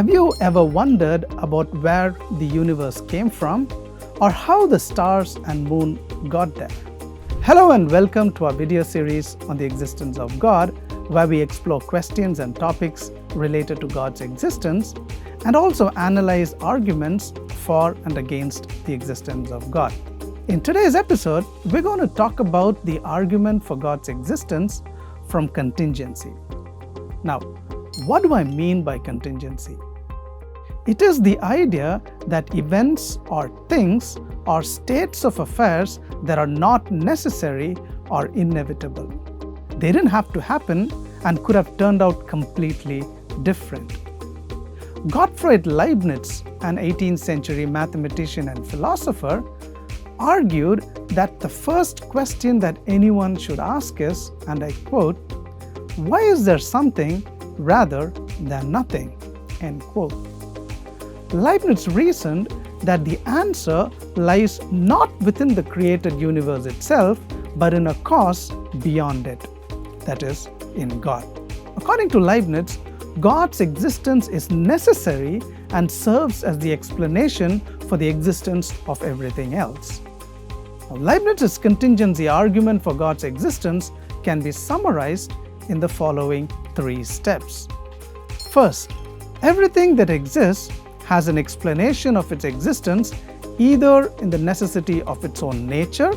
Have you ever wondered about where the universe came from or how the stars and moon got there? Hello and welcome to our video series on the existence of God, where we explore questions and topics related to God's existence and also analyze arguments for and against the existence of God. In today's episode, we're going to talk about the argument for God's existence from contingency. Now, what do I mean by contingency? It is the idea that events or things or states of affairs that are not necessary or inevitable. They didn't have to happen and could have turned out completely different. Gottfried Leibniz, an 18th century mathematician and philosopher, argued that the first question that anyone should ask is, and I quote, "Why is there something rather than nothing?" End quote. Leibniz reasoned that the answer lies not within the created universe itself, but in a cause beyond it, that is, in God. According to Leibniz, God's existence is necessary and serves as the explanation for the existence of everything else. Now, Leibniz's contingency argument for God's existence can be summarized in the following 3 steps. First, everything that exists has an explanation of its existence either in the necessity of its own nature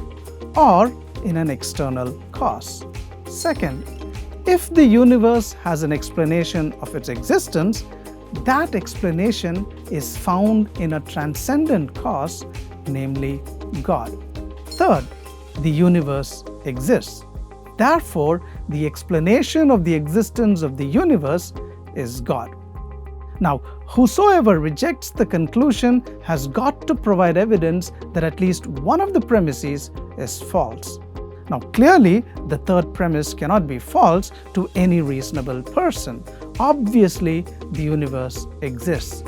or in an external cause. Second, if the universe has an explanation of its existence, that explanation is found in a transcendent cause, namely God. Third, the universe exists. Therefore, the explanation of the existence of the universe is God. Now, whosoever rejects the conclusion has got to provide evidence that at least one of the premises is false. Now, clearly, the third premise cannot be false to any reasonable person. Obviously, the universe exists.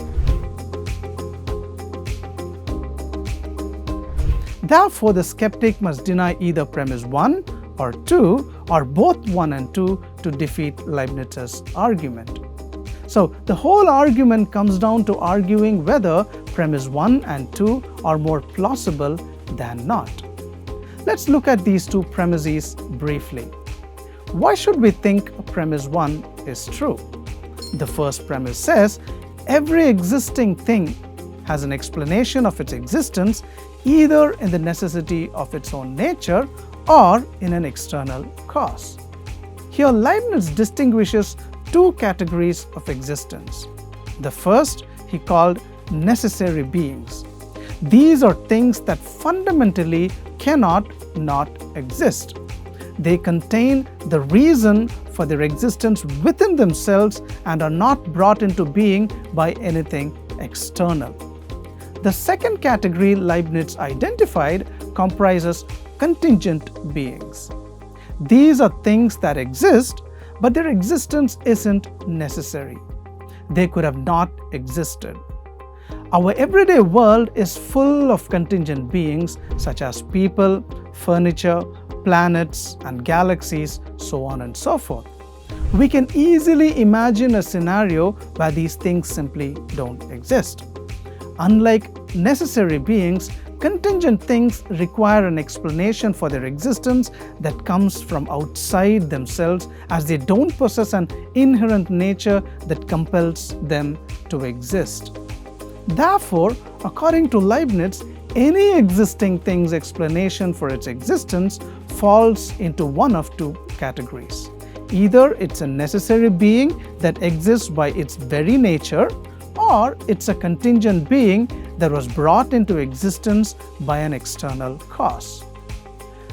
Therefore, the skeptic must deny either premise 1 or 2 or both 1 and 2 to defeat Leibniz's argument. So, the whole argument comes down to arguing whether premise 1 and 2 are more plausible than not. Let's look at these 2 premises briefly. Why should we think premise 1 is true? The first premise says, every existing thing has an explanation of its existence either in the necessity of its own nature or in an external cause. Here, Leibniz distinguishes 2 categories of existence. The first he called necessary beings. These are things that fundamentally cannot not exist. They contain the reason for their existence within themselves and are not brought into being by anything external. The second category Leibniz identified comprises contingent beings. These are things that exist, but their existence isn't necessary. They could have not existed. Our everyday world is full of contingent beings such as people, furniture, planets, and galaxies, so on and so forth. We can easily imagine a scenario where these things simply don't exist. Unlike necessary beings, contingent things require an explanation for their existence that comes from outside themselves, as they don't possess an inherent nature that compels them to exist. Therefore, according to Leibniz, any existing thing's explanation for its existence falls into one of 2 categories. Either it's a necessary being that exists by its very nature, or it's a contingent being that was brought into existence by an external cause.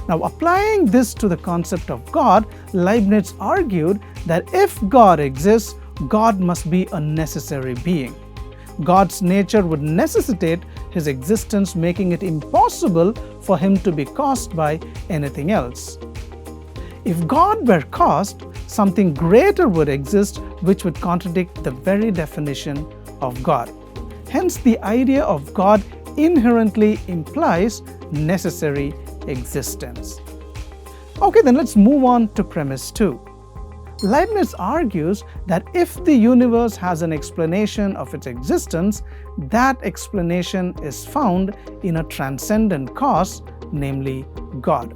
Now, applying this to the concept of God, Leibniz argued that if God exists, God must be a necessary being. God's nature would necessitate his existence, making it impossible for him to be caused by anything else. If God were caused, something greater would exist which would contradict the very definition of God. Hence, the idea of God inherently implies necessary existence. Okay, then let's move on to premise 2. Leibniz argues that if the universe has an explanation of its existence, that explanation is found in a transcendent cause, namely God.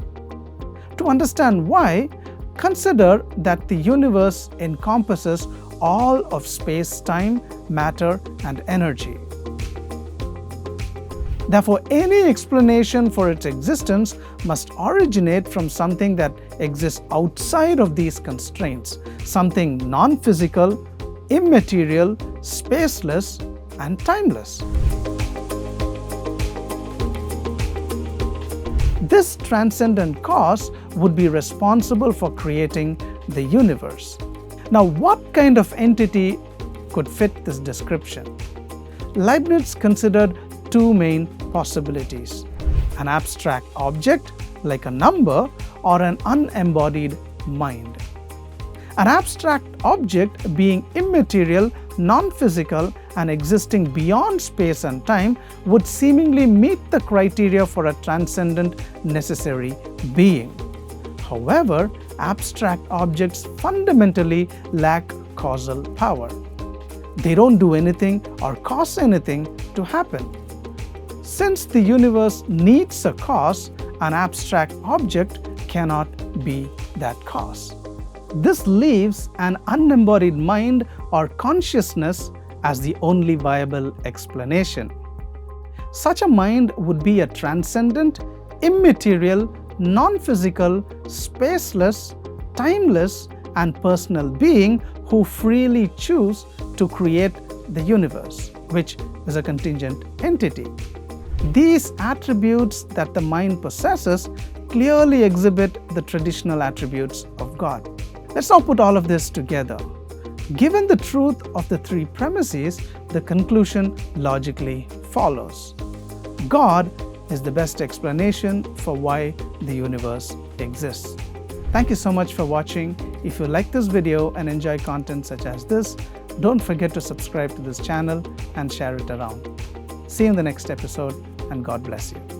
To understand why, consider that the universe encompasses all of space, time, matter, and energy. Therefore, any explanation for its existence must originate from something that exists outside of these constraints, something non-physical, immaterial, spaceless, and timeless. This transcendent cause would be responsible for creating the universe. Now, what kind of entity could fit this description? Leibniz considered two main possibilities: an abstract object like a number or an unembodied mind. An abstract object being immaterial, non-physical, and existing beyond space and time would seemingly meet the criteria for a transcendent necessary being. However, abstract objects fundamentally lack causal power. They don't do anything or cause anything to happen. Since the universe needs a cause, an abstract object cannot be that cause. This leaves an unembodied mind or consciousness as the only viable explanation. Such a mind would be a transcendent, immaterial, non-physical, spaceless, timeless, and personal being who freely choose to create the universe, which is a contingent entity. These attributes that the mind possesses clearly exhibit the traditional attributes of God. Let's now put all of this together. Given the truth of the three premises, the conclusion logically follows. God is the best explanation for why the universe exists. Thank you so much for watching. If you like this video and enjoy content such as this, don't forget to subscribe to this channel and share it around. See you in the next episode, and God bless you.